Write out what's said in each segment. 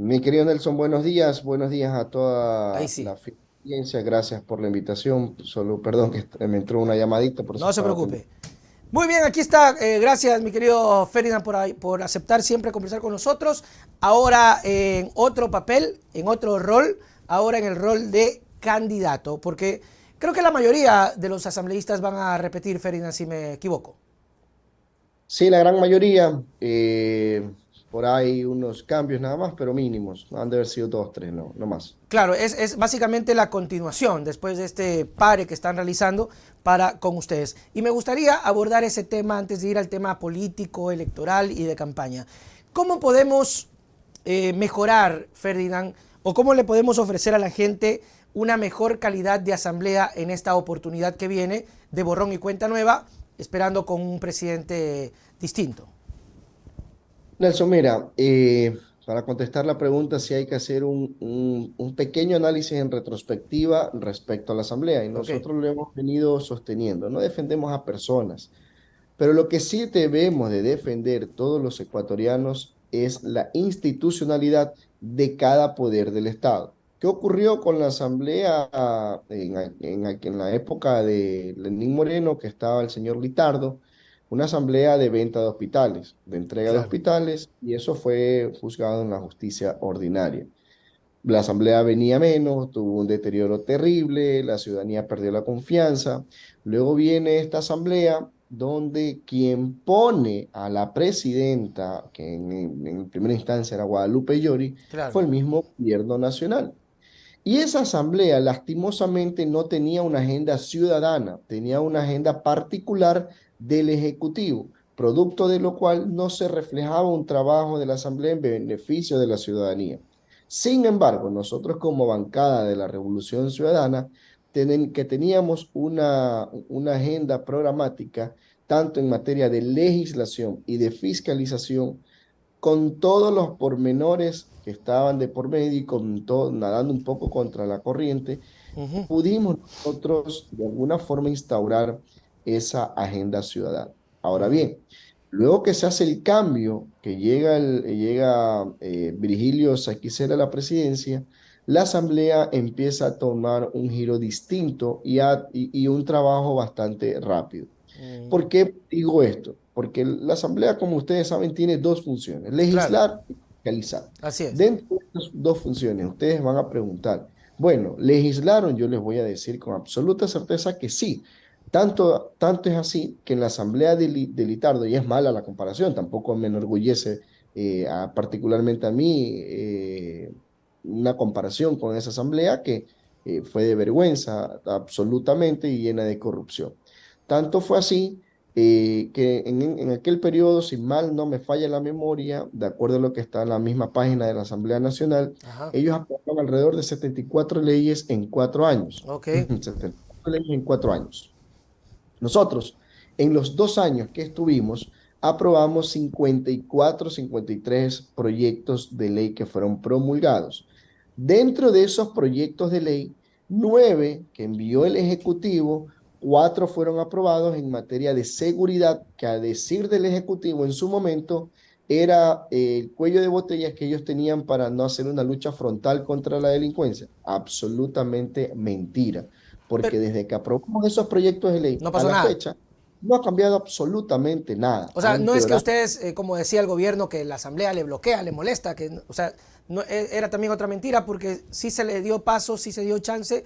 Mi querido Nelson, buenos días a Ahí toda sí, la audiencia, gracias por la invitación, solo perdón que me entró una llamadita, por eso no se estaba atendiendo. preocupe. Muy bien, aquí está. Gracias, mi querido Ferdinand, por aceptar siempre conversar con nosotros. Ahora en otro papel, en otro rol, ahora en el rol de candidato, porque creo que la mayoría de los asambleístas van a repetir, Ferdinand, si me equivoco. Sí, la gran mayoría, por ahí unos cambios nada más, pero mínimos, han de haber sido dos, tres, no más. Claro, es básicamente la continuación después de este pare que están realizando para con ustedes. Y me gustaría abordar ese tema antes de ir al tema político, electoral y de campaña. ¿Cómo podemos mejorar, Ferdinand, o cómo le podemos ofrecer a la gente una mejor calidad de asamblea en esta oportunidad que viene de borrón y cuenta nueva, esperando con un presidente distinto? Nelson, mira, para contestar la pregunta, sí hay que hacer un pequeño análisis en retrospectiva respecto a la Asamblea, y Ok, nosotros lo hemos venido sosteniendo. No defendemos a personas. Pero lo que sí debemos de defender todos los ecuatorianos es la institucionalidad de cada poder del Estado. ¿Qué ocurrió con la asamblea en la época de Lenín Moreno, que estaba el señor Litardo? Una asamblea de venta de hospitales, de entrega de claro. hospitales, y eso fue juzgado en la justicia ordinaria. La asamblea venía menos, tuvo un deterioro terrible, la ciudadanía perdió la confianza. Luego viene esta asamblea donde quien pone a la presidenta, que en primera instancia era Guadalupe Llori, Claro. fue el mismo gobierno nacional. Y esa asamblea lastimosamente no tenía una agenda ciudadana, tenía una agenda particular del Ejecutivo, producto de lo cual no se reflejaba un trabajo de la asamblea en beneficio de la ciudadanía. Sin embargo, nosotros como bancada de la Revolución Ciudadana, que teníamos una agenda programática tanto en materia de legislación y de fiscalización, con todos los pormenores que estaban de por medio y con todo, nadando un poco contra la corriente, Ujú. pudimos nosotros de alguna forma instaurar esa agenda ciudadana. Ahora Ujú. bien, luego que se hace el cambio, que llega Virgilio Saquicela a la presidencia, la asamblea empieza a tomar un giro distinto y un trabajo bastante rápido. Mm, ¿Por qué digo esto? Porque la Asamblea, como ustedes saben, tiene dos funciones, claro, legislar y fiscalizar. así es. Dentro de estas dos funciones, ustedes van a preguntar, bueno, ¿legislaron? Yo les voy a decir con absoluta certeza que sí. Tanto es así que en la Asamblea de Litardo, y es mala la comparación, tampoco me enorgullece particularmente a mí una comparación con esa Asamblea que fue de vergüenza absolutamente y llena de corrupción. Tanto fue así que en aquel periodo, si mal no me falla la memoria, de acuerdo a lo que está en la misma página de la Asamblea Nacional, Ajá. ellos aprobaron alrededor de 74 leyes en 4 años. Ok. 74 leyes en 4 años. Nosotros, en los 2 años que estuvimos, aprobamos 53 proyectos de ley que fueron promulgados. Dentro de esos proyectos de ley, 9 que envió el Ejecutivo, 4 fueron aprobados en materia de seguridad, que a decir del Ejecutivo en su momento era el cuello de botellas que ellos tenían para no hacer una lucha frontal contra la delincuencia. Absolutamente mentira, Pero porque desde que aprobamos esos proyectos de ley no a pasó la nada. fecha, no ha cambiado absolutamente nada. O Ha sea, no es que empeorado. ustedes, como decía el gobierno, que la asamblea le bloquea, le molesta, que, o sea, no, era también otra mentira porque sí se le dio paso, sí se dio chance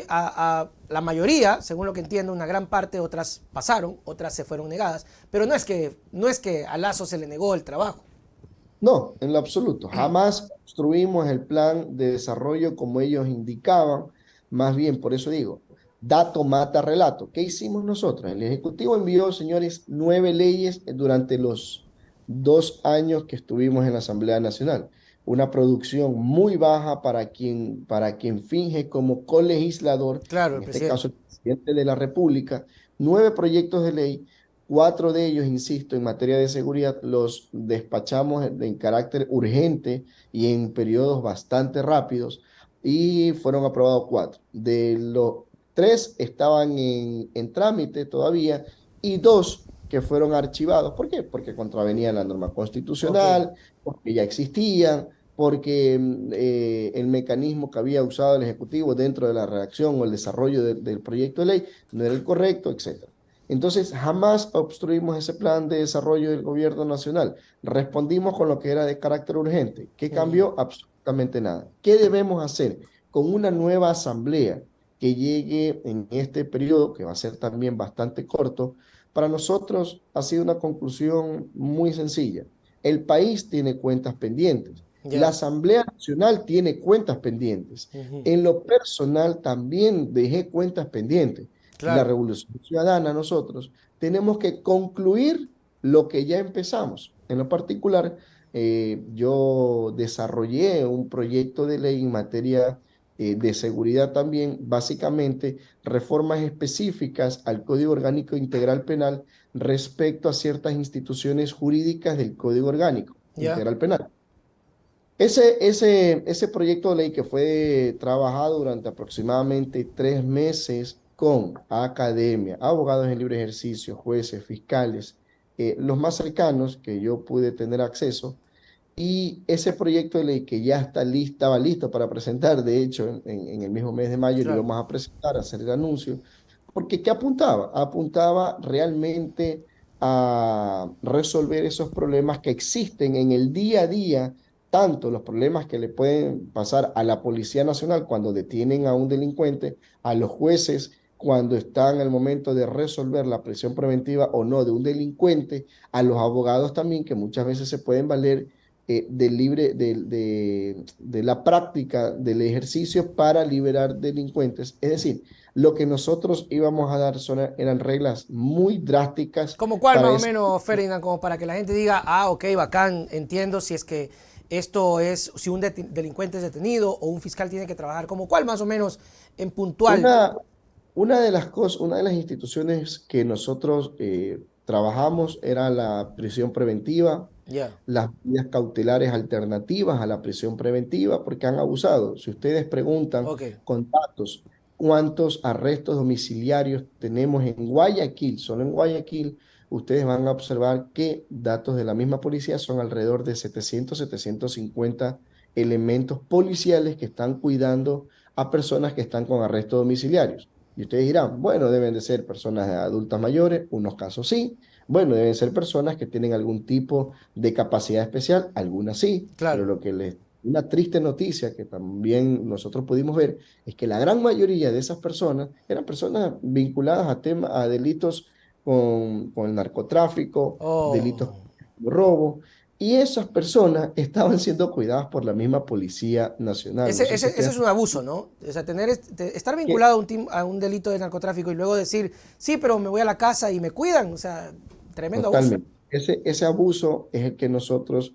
a la mayoría, según lo que entiendo, una gran parte, otras pasaron, otras se fueron negadas, pero no es que a Lazo se le negó el trabajo. No, en lo absoluto. Jamás construimos el plan de desarrollo como ellos indicaban. Más bien, por eso digo, dato mata relato. ¿Qué hicimos nosotros? El Ejecutivo envió, señores, 9 leyes durante los 2 años que estuvimos en la Asamblea Nacional. Una producción muy baja para quien finge como colegislador, Claro, el en este caso presidente. el presidente de la República. 9 proyectos de ley. 4 de ellos, insisto, en materia de seguridad, los despachamos en carácter urgente y en periodos bastante rápidos y fueron aprobados 4. De los 3 estaban en trámite todavía y 2 que fueron archivados. ¿Por qué? Porque contravenían la norma Ok. constitucional, porque ya existían. porque el mecanismo que había usado el Ejecutivo dentro de la redacción o el desarrollo del proyecto de ley no era el correcto, etcétera. Entonces, jamás obstruimos ese plan de desarrollo del gobierno nacional. Respondimos con lo que era de carácter urgente. ¿Qué Ujú. cambió? Absolutamente nada. ¿Qué debemos hacer? Con una nueva asamblea que llegue en este periodo, que va a ser también bastante corto, para nosotros ha sido una conclusión muy sencilla. El país tiene cuentas pendientes. La Ya. Asamblea Nacional tiene cuentas pendientes. Ujú. En lo personal también dejé cuentas pendientes. La Claro. Revolución Ciudadana, nosotros tenemos que concluir lo que ya empezamos. En lo particular, yo desarrollé un proyecto de ley en materia de seguridad también, básicamente reformas específicas al Código Orgánico Integral Penal respecto a ciertas instituciones jurídicas del Código Orgánico Ya. Integral Penal. Ese proyecto de ley que fue trabajado durante aproximadamente 3 meses con academia, abogados en libre ejercicio, jueces, fiscales, los más cercanos que yo pude tener acceso, y ese proyecto de ley que ya estaba listo para presentar, de hecho, en el mismo mes de mayo lo Claro. íbamos a presentar, a hacer el anuncio, porque ¿qué apuntaba? Apuntaba realmente a resolver esos problemas que existen en el día a día, tanto los problemas que le pueden pasar a la Policía Nacional cuando detienen a un delincuente, a los jueces cuando están al momento de resolver la prisión preventiva o no de un delincuente, a los abogados también que muchas veces se pueden valer de la práctica del ejercicio para liberar delincuentes. Es decir, lo que nosotros íbamos a dar eran reglas muy drásticas ¿Como cuál para más o ese. menos, Ferdinand? Como para que la gente diga, ah, ok, bacán, entiendo si es que esto es, si un delincuente es detenido o un fiscal tiene que trabajar, como cuál más o menos en puntual. Una, una de las cosas, una de las instituciones que nosotros trabajamos era la prisión preventiva, Ya. las medidas cautelares alternativas a la prisión preventiva, porque han abusado. Si ustedes preguntan Ok. con datos cuántos arrestos domiciliarios tenemos en Guayaquil, solo en Guayaquil, ustedes van a observar que datos de la misma policía son alrededor de 750 elementos policiales que están cuidando a personas que están con arrestos domiciliarios. Y ustedes dirán, bueno, deben de ser personas adultas mayores, unos casos sí, bueno, deben ser personas que tienen algún tipo de capacidad especial, algunas sí, pero Claro. una triste noticia que también nosotros pudimos ver es que la gran mayoría de esas personas eran personas vinculadas a delitos con el narcotráfico, delitos Oh. de robo, y esas personas estaban siendo cuidadas por la misma Policía Nacional. No sé si Ese ustedes. es un abuso, ¿no? O sea, estar Que vinculado a a un delito de narcotráfico y luego decir, sí, pero me voy a la casa y me cuidan. O sea, tremendo abuso. Totalmente. Ese abuso es el que nosotros,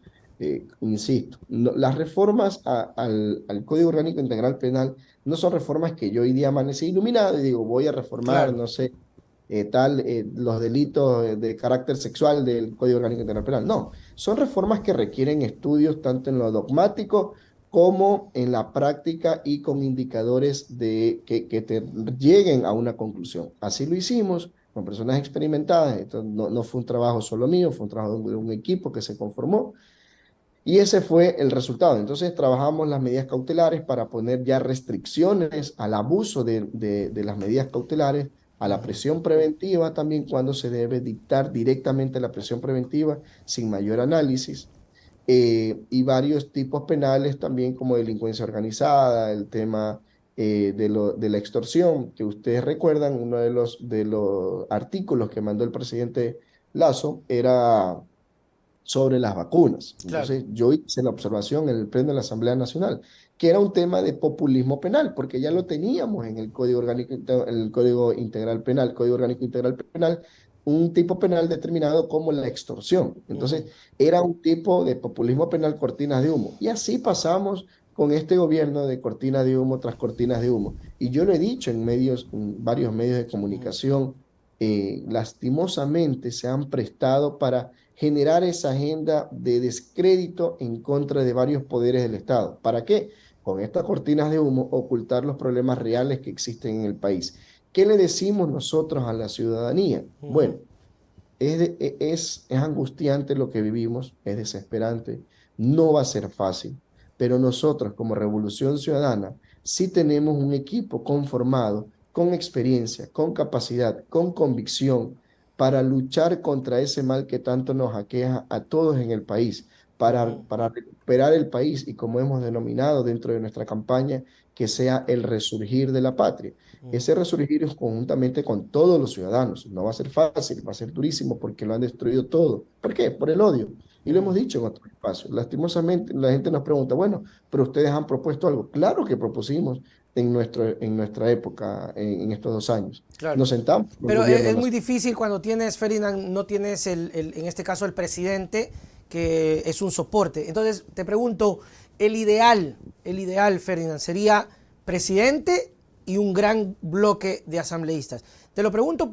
insisto, las reformas al Código Orgánico Integral Penal no son reformas que yo hoy día amanecí iluminado y digo, voy a reformar, Claro. no sé, los delitos de carácter sexual del Código Orgánico Integral Penal. No, son reformas que requieren estudios tanto en lo dogmático como en la práctica y con indicadores que te lleguen a una conclusión. Así lo hicimos con personas experimentadas. Esto no fue un trabajo solo mío, fue un trabajo de un equipo que se conformó y ese fue el resultado. Entonces trabajamos las medidas cautelares para poner ya restricciones al abuso de las medidas cautelares, a la presión preventiva también cuando se debe dictar directamente la presión preventiva sin mayor análisis. Y varios tipos penales también como delincuencia organizada, el tema de la extorsión, que ustedes recuerdan, uno de los artículos que mandó el presidente Lazo era sobre las vacunas. Claro. Entonces, yo hice la observación en el Pleno de la Asamblea Nacional, que era un tema de populismo penal, porque ya lo teníamos en el Código Orgánico, en el Código Integral Penal, Código Orgánico Integral Penal, un tipo penal determinado como la extorsión. Ujú. Entonces, era un tipo de populismo penal cortinas de humo. Y así pasamos con este gobierno de cortinas de humo tras cortinas de humo. Y yo lo he dicho en varios medios de Ujú. comunicación, lastimosamente se han prestado para generar esa agenda de descrédito en contra de varios poderes del Estado. ¿Para qué? Con estas cortinas de humo, ocultar los problemas reales que existen en el país. ¿Qué le decimos nosotros a la ciudadanía? Ujú. Bueno, es angustiante lo que vivimos, es desesperante, no va a ser fácil. pero nosotros como Revolución Ciudadana sí tenemos un equipo conformado, con experiencia, con capacidad, con convicción, para luchar contra ese mal que tanto nos aqueja a todos en el país, Ujú, para recuperar el país y como hemos denominado dentro de nuestra campaña, que sea el resurgir de la patria. ujú, Ese resurgir es conjuntamente con todos los ciudadanos. No va a ser fácil, va a ser durísimo porque lo han destruido todo. ¿Por qué? Por el odio. Y lo hemos ujú. dicho en otros espacios. Lastimosamente, la gente nos pregunta, bueno, pero ustedes han propuesto algo. Claro que propusimos en nuestra época, en estos 2 años. Claro. Nos sentamos con el Pero gobierno es muy nacional. difícil cuando tienes, Ferdinand, no tienes en este caso el presidente, que es un soporte. Entonces, te pregunto, el ideal, Ferdinand, sería presidente y un gran bloque de asambleístas. Te lo pregunto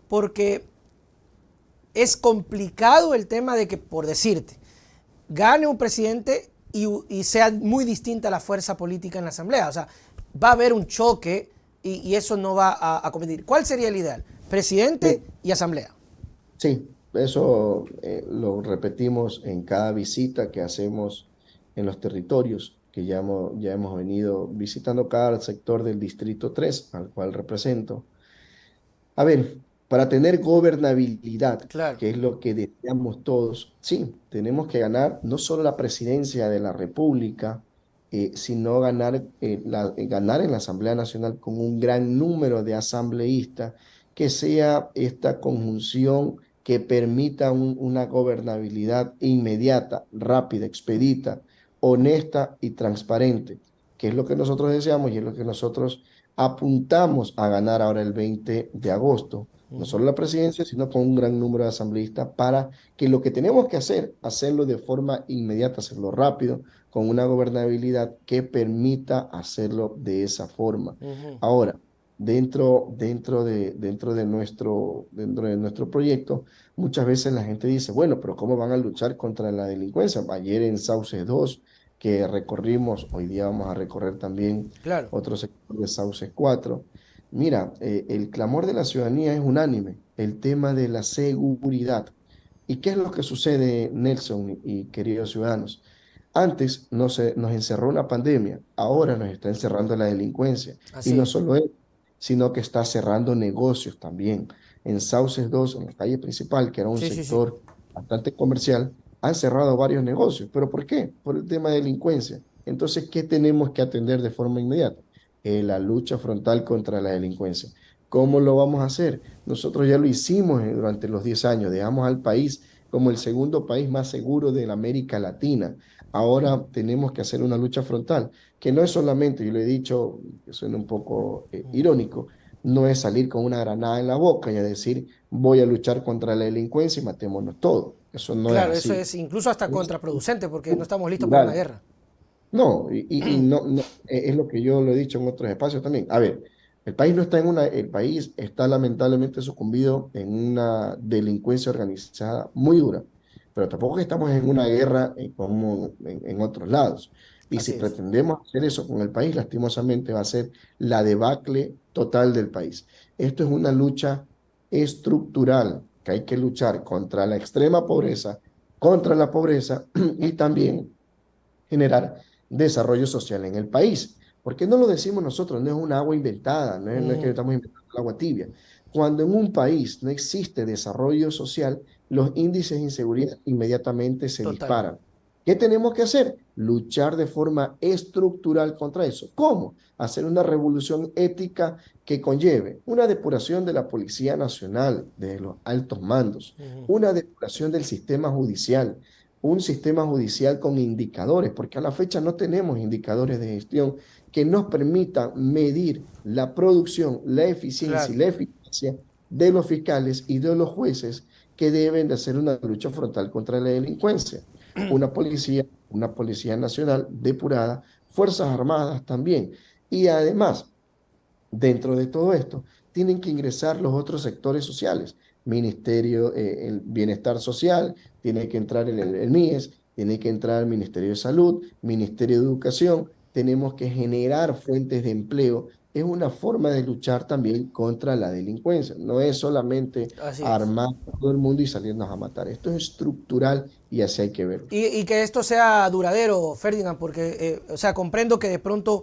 porque es complicado el tema de que, por decirte, gane un presidente y sea muy distinta la fuerza política en la asamblea. O sea, va a haber un choque y eso no va a competir. ¿Cuál sería el ideal? Presidente Sí, y asamblea. sí, eso lo repetimos en cada visita que hacemos en los territorios, que ya hemos venido visitando cada sector del Distrito 3, al cual represento. A ver, para tener gobernabilidad, Claro. que es lo que deseamos todos, sí, tenemos que ganar no solo la presidencia de la República, sino ganar en la Asamblea Nacional con un gran número de asambleístas, que sea esta conjunción que permita una gobernabilidad inmediata, rápida, expedita, honesta y transparente, que es lo que nosotros deseamos y es lo que nosotros apuntamos a ganar ahora el 20 de agosto, no Ujú, solo la presidencia, sino con un gran número de asambleístas para que lo que tenemos que hacer, hacerlo de forma inmediata, hacerlo rápido, con una gobernabilidad que permita hacerlo de esa forma. ujú. Ahora, dentro de nuestro proyecto, muchas veces la gente dice, bueno, pero ¿cómo van a luchar contra la delincuencia? Ayer en Sauces 2 que recorrimos, hoy día vamos a recorrer también Claro. otro sector de Sauces 4. Mira, el clamor de la ciudadanía es unánime, el tema de la seguridad. ¿Y qué es lo que sucede, Nelson y queridos ciudadanos? Antes nos encerró una pandemia, ahora Ujú. nos está encerrando la delincuencia. Y Así no es. solo eso, sino que está cerrando negocios también. En Sauces 2, en la calle principal, que era un Sí, sí, sí. sector bastante comercial, han cerrado varios negocios. ¿Pero por qué? Por el tema de delincuencia. Entonces, ¿qué tenemos que atender de forma inmediata? La lucha frontal contra la delincuencia. ¿Cómo lo vamos a hacer? Nosotros ya lo hicimos durante los 10 años, dejamos al país como el segundo país más seguro de la América Latina. Ahora tenemos que hacer una lucha frontal, que no es solamente, yo lo he dicho, que suena un poco irónico, no es salir con una granada en la boca y a decir voy a luchar contra la delincuencia y matémonos todos. Eso no es Claro, eso así. es incluso hasta Es contraproducente porque no estamos listos para una cultural. guerra. No, y no, es lo que yo lo he dicho en otros espacios también. A ver, el país está lamentablemente sucumbido en una delincuencia organizada muy dura, pero tampoco que estamos en una guerra como en otros lados. Y si Así es. pretendemos hacer eso con el país, lastimosamente va a ser la debacle total del país. Esto es una lucha estructural, que hay que luchar contra la extrema pobreza, contra la pobreza y también generar desarrollo social en el país. ¿Por qué no lo decimos nosotros? No es un agua inventada, no es que Ujú. estamos inventando el agua tibia. Cuando en un país no existe desarrollo social, los índices de inseguridad inmediatamente se Total. disparan. ¿Qué tenemos que hacer? Luchar de forma estructural contra eso. ¿Cómo? Hacer una revolución ética que conlleve una depuración de la Policía Nacional, de los altos mandos, Ujú. una depuración del sistema judicial, un sistema judicial con indicadores, porque a la fecha no tenemos indicadores de gestión que nos permitan medir la producción, la eficiencia Claro. y la eficacia de los fiscales y de los jueces que deben de hacer una lucha frontal contra la delincuencia. Una policía nacional depurada, Fuerzas Armadas también. Y además, dentro de todo esto, tienen que ingresar los otros sectores sociales, Ministerio, el Bienestar Social, tiene que entrar el MIES, tiene que entrar el Ministerio de Salud, Ministerio de Educación, tenemos que generar fuentes de empleo es una forma de luchar también contra la delincuencia. No es solamente Así es. armar a todo el mundo y salirnos a matar. Esto es estructural y así hay que verlo. Y que esto sea duradero, Ferdinand, porque, o sea, comprendo que de pronto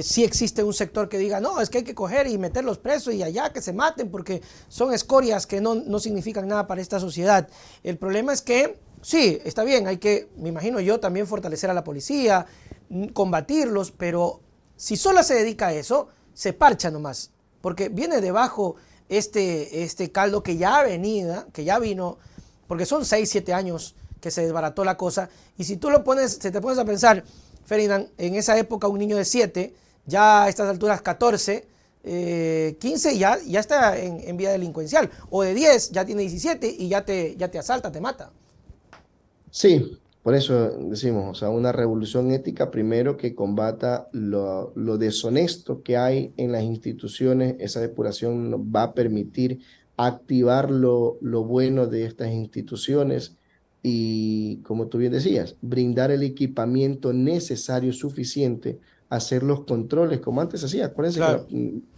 sí existe un sector que diga, no, es que hay que coger y meterlos presos y allá que se maten porque son escorias que no significan nada para esta sociedad. El problema es que, sí, está bien, hay que, me imagino yo, también fortalecer a la policía, combatirlos, pero si solo se dedica a eso, se parcha nomás, porque viene debajo este caldo que ya venía, que ya vino, porque son 6 7 años que se desbarató la cosa. Y si tú lo pones, si te pones a pensar, Ferdinand, en esa época un niño de 7, ya a estas alturas 14, 15 ya está en vía delincuencial. O de 10 ya tiene 17 y ya te asalta, te mata. Sí, por eso decimos, o sea, una revolución ética primero que combata lo deshonesto que hay en las instituciones. Esa depuración nos va a permitir activar lo bueno de estas instituciones y, como tú bien decías, brindar el equipamiento necesario, suficiente, hacer los controles, como antes se hacía. Acuérdense que, Claro.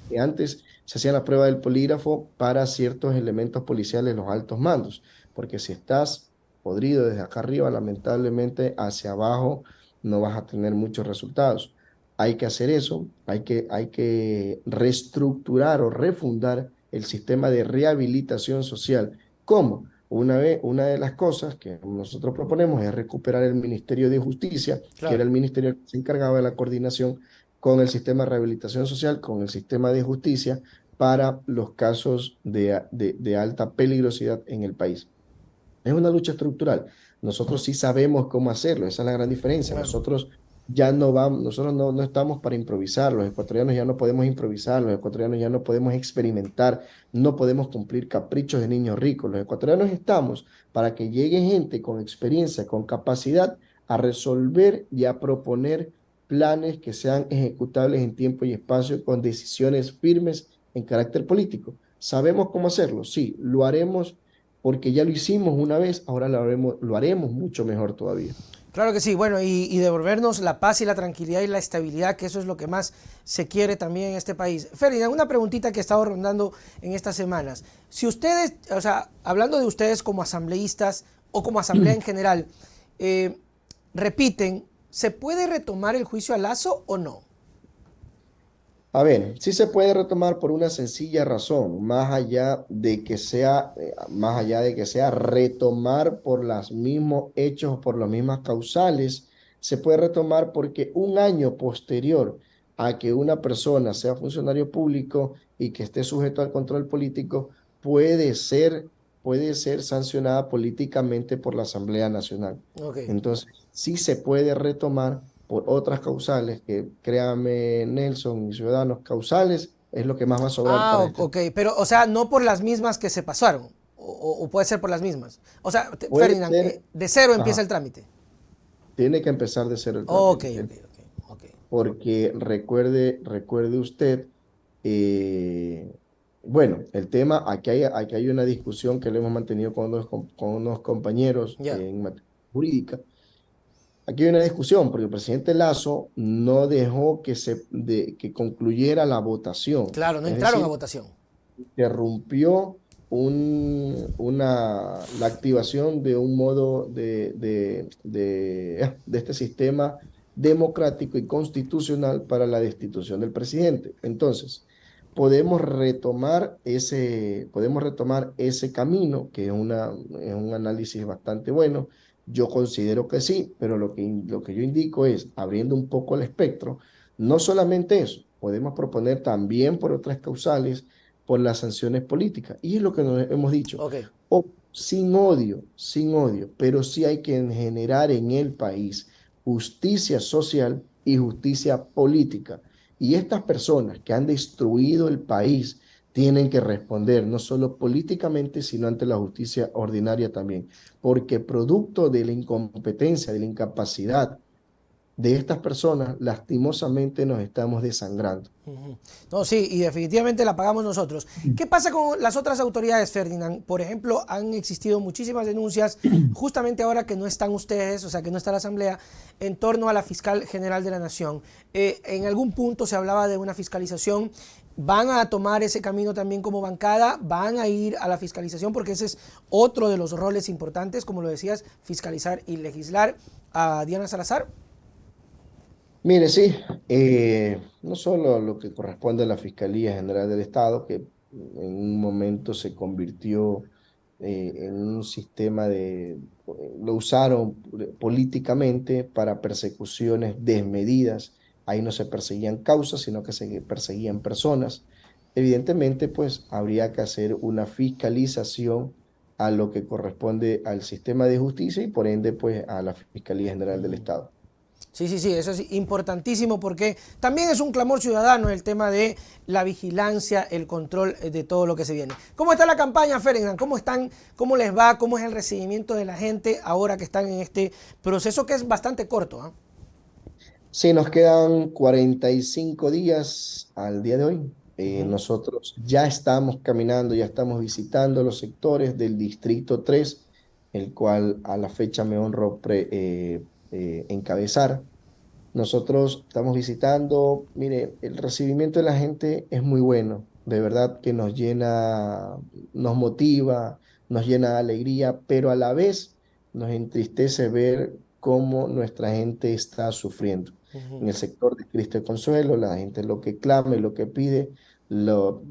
que antes se hacía la prueba del polígrafo para ciertos elementos policiales, los altos mandos, porque si estás podrido desde acá arriba, lamentablemente hacia abajo no vas a tener muchos resultados. Hay que hacer eso, hay que reestructurar o refundar el sistema de rehabilitación social. ¿Cómo? Una de las cosas que nosotros proponemos es recuperar el Ministerio de Justicia, que era Claro. el ministerio que se encargaba de la coordinación con el sistema de rehabilitación social, con el sistema de justicia para los casos de alta peligrosidad en el país. Es una lucha estructural. Nosotros sí sabemos cómo hacerlo, esa es la gran diferencia. Claro. Nosotros ya no vamos, nosotros no estamos para improvisar, los ecuatorianos ya no podemos improvisar, los ecuatorianos ya no podemos experimentar, no podemos cumplir caprichos de niños ricos. Los ecuatorianos estamos para que llegue gente con experiencia, con capacidad a resolver y a proponer planes que sean ejecutables en tiempo y espacio con decisiones firmes en carácter político. ¿Sabemos cómo hacerlo? Sí, lo haremos porque ya lo hicimos una vez, ahora lo haremos mucho mejor todavía. Claro que sí, bueno, y devolvernos la paz y la tranquilidad y la estabilidad, que eso es lo que más se quiere también en este país. Ferdinand, una preguntita que he estado rondando en estas semanas. Si ustedes, o sea, hablando de ustedes como asambleístas o como asamblea en general, eh, repiten, ¿se puede retomar el juicio a Lazo o no? A ver, sí se puede retomar por una sencilla razón, más allá de que sea retomar por los mismos hechos, por las mismas causales, se puede retomar porque un año posterior a que una persona sea funcionario público y que esté sujeto al control político, puede ser, puede ser sancionada políticamente por la Asamblea Nacional. Ok. Entonces, sí se puede retomar por otras causales, que créame, Nelson y ciudadanos, causales es lo que más va a sobrar Ah, para este. ok, pero, o sea, no por las mismas que se pasaron, o puede ser por las mismas. O sea, Puede Ferdinand, ser, de cero empieza ajá, el trámite. tiene que empezar de cero el Ok, trámite, ok, ok, ok. porque recuerde usted, eh, bueno, el tema, aquí hay una discusión que le hemos mantenido con unos compañeros Ya. en materia jurídica. Aquí hay una discusión porque el presidente Lazo no dejó que concluyera la votación. Claro, no Es entraron a decir, votación. interrumpió la activación de un modo de este sistema democrático y constitucional para la destitución del presidente. Entonces, podemos retomar ese camino, que es un análisis bastante bueno. Yo considero que sí, pero lo que yo indico es, abriendo un poco el espectro, no solamente eso, podemos proponer también por otras causales por las sanciones políticas. Y es lo que nos hemos dicho. Ok. O sin odio, pero sí hay que generar en el país justicia social y justicia política. Y estas personas que han destruido el país tienen que responder, no solo políticamente, sino ante la justicia ordinaria también, porque producto de la incompetencia, de la incapacidad de estas personas, lastimosamente nos estamos desangrando. Ujú. No, sí, y definitivamente la pagamos nosotros. ¿Qué pasa con las otras autoridades, Ferdinand? Por ejemplo, han existido muchísimas denuncias, justamente ahora que no están ustedes, o sea, que no está la Asamblea, en torno a la Fiscal General de la Nación. En algún punto se hablaba de una fiscalización. ¿Van a tomar ese camino también como bancada? ¿Van a ir a la fiscalización? Porque ese es otro de los roles importantes, como lo decías, fiscalizar y legislar. ¿A Diana Salazar? Mire, sí, no solo lo que corresponde a la Fiscalía General del Estado, que en un momento se convirtió en un sistema lo usaron políticamente para persecuciones desmedidas. Ahí no se perseguían causas, sino que se perseguían personas. Evidentemente, pues habría que hacer una fiscalización a lo que corresponde al sistema de justicia y por ende, pues a la Fiscalía General del Estado. Sí, sí, sí, eso es importantísimo porque también es un clamor ciudadano el tema de la vigilancia, el control de todo lo que se viene. ¿Cómo está la campaña, Ferdinand? ¿Cómo están? ¿Cómo les va? ¿Cómo es el recibimiento de la gente ahora que están en este proceso que es bastante corto? Sí, nos quedan 45 días al día de hoy. Ujú. Nosotros ya estamos caminando, ya estamos visitando los sectores del Distrito 3, el cual a la fecha me honro encabezar. Nosotros estamos visitando, mire, el recibimiento de la gente es muy bueno, de verdad que nos llena, nos motiva, nos llena de alegría, pero a la vez nos entristece ver cómo nuestra gente está sufriendo. En Ujú. el sector de Cristo de Consuelo, la gente lo que clama y lo que pide, lo,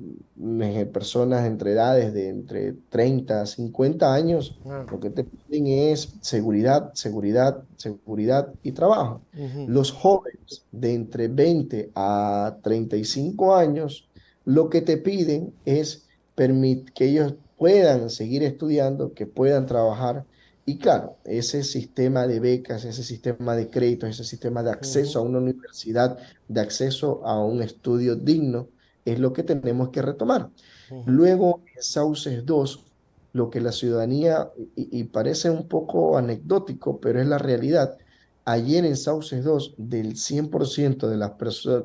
personas entre edades de entre 30 a 50 años, Ah. lo que te piden es seguridad, seguridad, seguridad y trabajo. Ujú. Los jóvenes de entre 20 a 35 años, lo que te piden es que ellos puedan seguir estudiando, que puedan trabajar. Y claro, ese sistema de becas, ese sistema de créditos, ese sistema de acceso Ujú. a una universidad, de acceso a un estudio digno, es lo que tenemos que retomar. Ujú. Luego, en Sauces 2, lo que la ciudadanía, y parece un poco anecdótico, pero es la realidad. Ayer en Sauces 2, del 100% de las personas,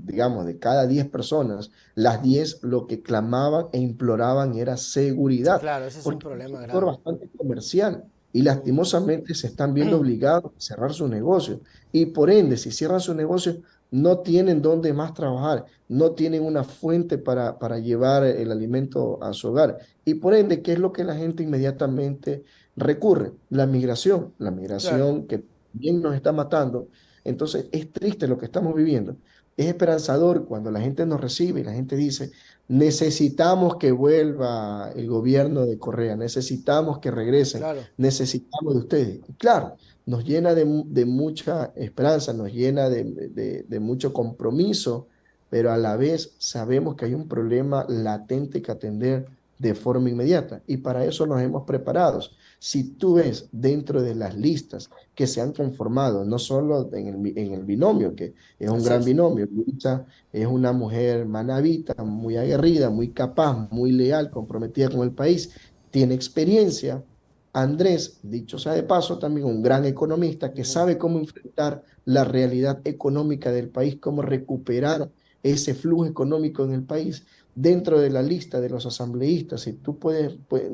digamos, de cada 10 personas, las 10 lo que clamaban e imploraban era Sí, seguridad, claro, ese es un porque es un problema sector grave. bastante comercial y Ujú. lastimosamente se están viendo obligados a cerrar sus negocios. Y por ende, si cierran sus negocios, no tienen dónde más trabajar, no tienen una fuente para llevar el alimento a su hogar. Y por ende, ¿qué es lo que la gente inmediatamente recurre? La Claro. migración que bien nos está matando. Entonces, es triste lo que estamos viviendo. Es esperanzador cuando la gente nos recibe y la gente dice, necesitamos que vuelva el gobierno de Correa, necesitamos que regresen, Claro. necesitamos de ustedes. Y claro, nos llena de mucha esperanza, nos llena de mucho compromiso, pero a la vez sabemos que hay un problema latente que atender de forma inmediata y para eso nos hemos preparado. Si tú ves dentro de las listas que se han conformado, no solo en el binomio, que es un Así gran es. binomio, Luisa es una mujer manavita, muy aguerrida, muy capaz, muy leal, comprometida con el país, tiene experiencia. Andrés, dicho sea de paso, también un gran economista que Ujú. sabe cómo enfrentar la realidad económica del país, cómo recuperar ese flujo económico en el país. Dentro de la lista de los asambleístas, si tú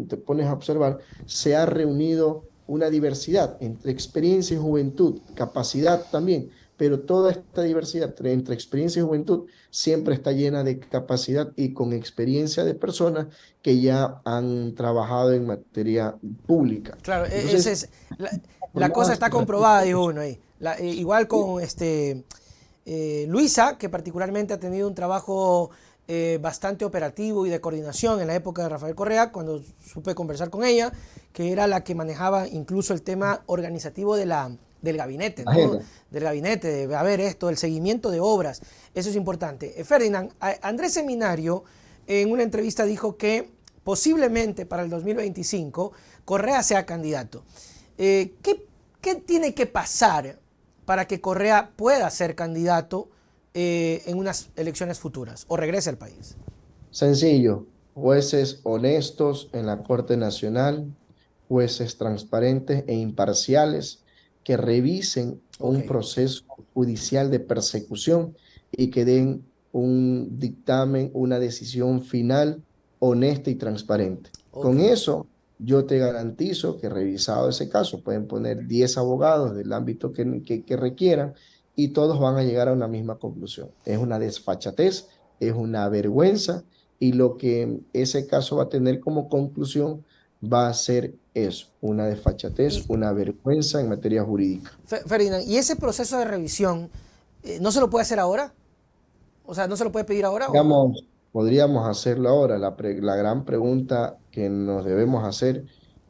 te pones a observar, se ha reunido una diversidad entre experiencia y juventud, capacidad también, pero toda esta diversidad entre experiencia y juventud siempre está llena de capacidad y con experiencia de personas que ya han trabajado en materia pública. Claro, ese Entonces, es la cosa formadas está comprobada, dijo recursos. uno ahí. Igual con Luisa, que particularmente ha tenido un trabajo bastante operativo y de coordinación en la época de Rafael Correa, cuando supe conversar con ella, que era la que manejaba incluso el tema organizativo del gabinete, ¿no? Agenda. Del gabinete, de a ver esto, el seguimiento de obras, eso es importante. Ferdinand, Andrés Seminario en una entrevista dijo que posiblemente para el 2025 Correa sea candidato. ¿Qué tiene que pasar para que Correa pueda ser candidato en unas elecciones futuras o regrese al país? Sencillo, jueces honestos en la Corte Nacional, jueces transparentes e imparciales que revisen Ok, un proceso judicial de persecución y que den un dictamen, una decisión final honesta y transparente. ok. Con eso, yo te garantizo que revisado ese caso, pueden poner 10 abogados del ámbito que requieran y todos van a llegar a una misma conclusión. Es una desfachatez, es una vergüenza y lo que ese caso va a tener como conclusión va a ser eso, una desfachatez, Y, una vergüenza en materia jurídica. Ferdinand, ¿y ese proceso de revisión no se lo puede hacer ahora? O sea, ¿no se lo puede pedir ahora? Digamos, podríamos hacerlo ahora. La gran pregunta que nos debemos hacer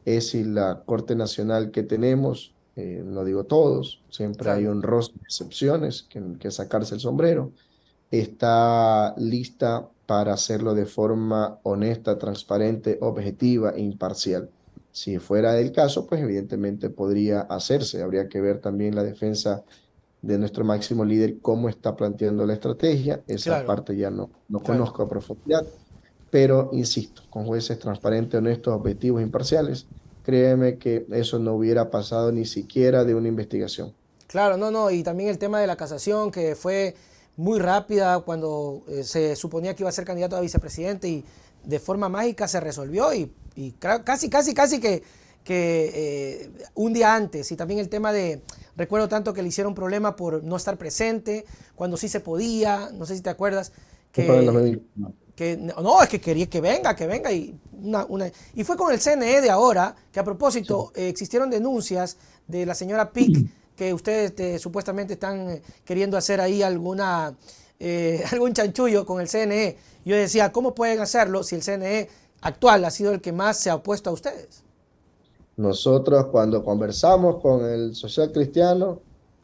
es si la Corte Nacional que tenemos, no digo todos, siempre hay Claro. honrosas excepciones que sacarse el sombrero, está lista para hacerlo de forma honesta, transparente, objetiva e imparcial. Si fuera el caso, pues evidentemente podría hacerse. Habría que ver también la defensa de nuestro máximo líder cómo está planteando la estrategia. Esa Claro, parte ya no claro. conozco a profundidad, pero insisto, con jueces transparentes, honestos, objetivos, imparciales, créeme que eso no hubiera pasado ni siquiera de una investigación. Claro, no, no, y también el tema de la casación, que fue muy rápida cuando se suponía que iba a ser candidato a vicepresidente y de forma mágica se resolvió y casi que un día antes. Y también el tema de, recuerdo tanto que le hicieron problema por no estar presente, cuando sí se podía, no sé si te acuerdas, Eso fue en que 2019. no, es que quería que venga y fue con el CNE de ahora, que a Sí. propósito existieron denuncias de la señora Pic que ustedes supuestamente están queriendo hacer ahí algún chanchullo con el CNE. Yo decía, ¿cómo pueden hacerlo si el CNE actual ha sido el que más se ha opuesto a ustedes? Nosotros cuando conversamos con el social cristiano,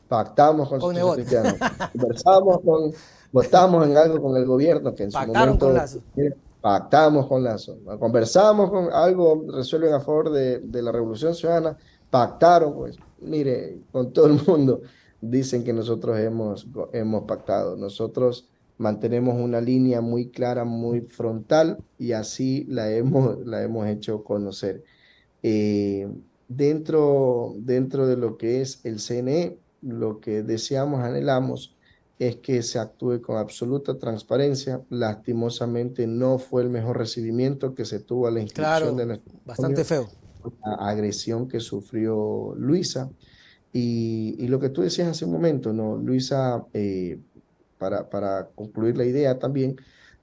pactamos con el Con social Nebot. cristiano, votamos en algo con el gobierno que en su Pactaron con momento Lazo. pactamos con Lazo, conversamos con algo, resuelven a favor de la Revolución Ciudadana, pactaron, pues mire, con todo el mundo dicen que nosotros hemos pactado, nosotros mantenemos una línea muy clara, muy frontal y así la hemos hecho conocer eh, dentro de lo que es el CNE, lo que deseamos, anhelamos, es que se actúe con absoluta transparencia. Lastimosamente no fue el mejor recibimiento que se tuvo a la inscripción Claro, de nuestro bastante cambio, feo. la agresión que sufrió Luisa. Y lo que tú decías hace un momento, ¿no? Luisa, para concluir la idea también,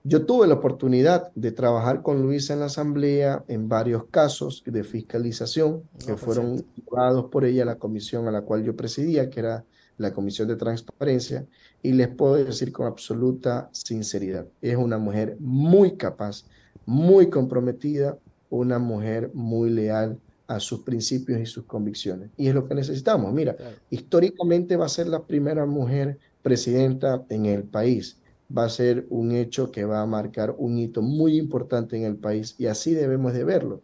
yo tuve la oportunidad de trabajar con Luisa en la asamblea en varios casos de fiscalización que No, perfecto. fueron llevados por ella a la comisión a la cual yo presidía, que era la Comisión de Transparencia, y les puedo decir con absoluta sinceridad, es una mujer muy capaz, muy comprometida, una mujer muy leal a sus principios y sus convicciones. Y es lo que necesitamos. Mira, Claro. históricamente va a ser la primera mujer presidenta en el país. Va a ser un hecho que va a marcar un hito muy importante en el país y así debemos de verlo.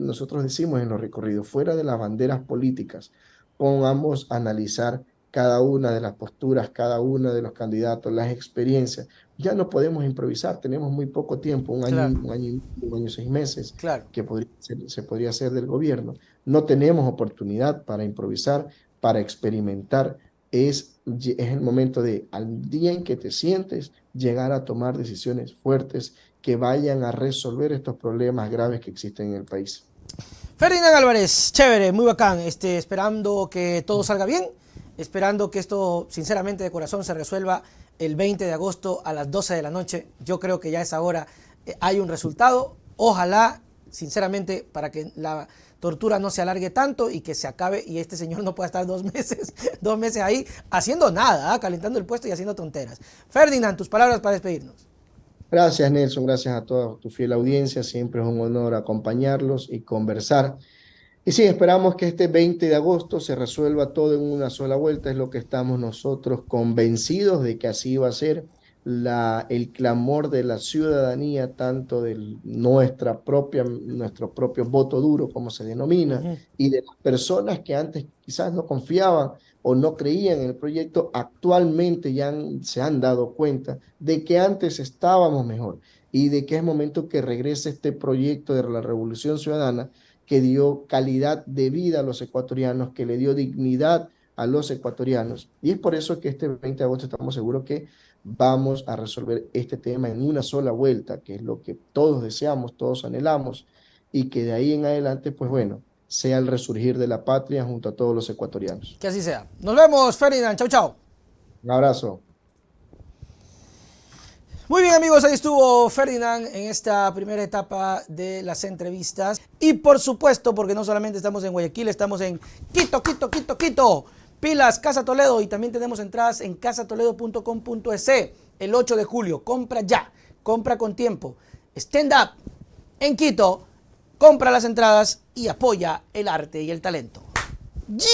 Nosotros decimos en los recorridos, fuera de las banderas políticas, pongamos a analizar cada una de las posturas, cada uno de los candidatos, las experiencias. Ya no podemos improvisar, tenemos muy poco tiempo, Claro, un año, 6 meses claro. que se podría hacer del gobierno. No tenemos oportunidad para improvisar, para experimentar. Es el momento de, al día en que te sientes, llegar a tomar decisiones fuertes que vayan a resolver estos problemas graves que existen en el país. Ferdinand Álvarez, chévere, muy bacán. Esperando que todo salga bien, esperando que esto, sinceramente, de corazón, se resuelva el 20 de agosto a las 12 de la noche. Yo creo que ya a esa hora hay un resultado. Ojalá, sinceramente, para que la tortura no se alargue tanto y que se acabe y este señor no pueda estar 2 meses, 2 meses ahí haciendo nada, calentando el puesto y haciendo tonteras. Ferdinand, tus palabras para despedirnos. Gracias, Nelson. Gracias a toda tu fiel audiencia. Siempre es un honor acompañarlos y conversar. Y sí, esperamos que este 20 de agosto se resuelva todo en una sola vuelta. Es lo que estamos nosotros convencidos de que así va a ser el clamor de la ciudadanía, tanto de nuestro propio voto duro, como se Uh denomina, -huh. y de las personas que antes quizás no confiaban o no creían en el proyecto, actualmente se han dado cuenta de que antes estábamos mejor y de que es momento que regrese este proyecto de la Revolución Ciudadana que dio calidad de vida a los ecuatorianos, que le dio dignidad a los ecuatorianos. Y es por eso que este 20 de agosto estamos seguros que vamos a resolver este tema en una sola vuelta, que es lo que todos deseamos, todos anhelamos, y que de ahí en adelante, pues bueno, sea el resurgir de la patria junto a todos los ecuatorianos. Que así sea. Nos vemos, Ferdinand. Chau, chau. Un abrazo. Muy bien, amigos, ahí estuvo Ferdinand en esta primera etapa de las entrevistas. Y por supuesto, porque no solamente estamos en Guayaquil, estamos en Quito, Quito, Quito, Quito. Pilas, Casa Toledo, y también tenemos entradas en casatoledo.com.es el 8 de julio. Compra ya, compra con tiempo. Stand Up en Quito, compra las entradas y apoya el arte y el talento. ¡Ya!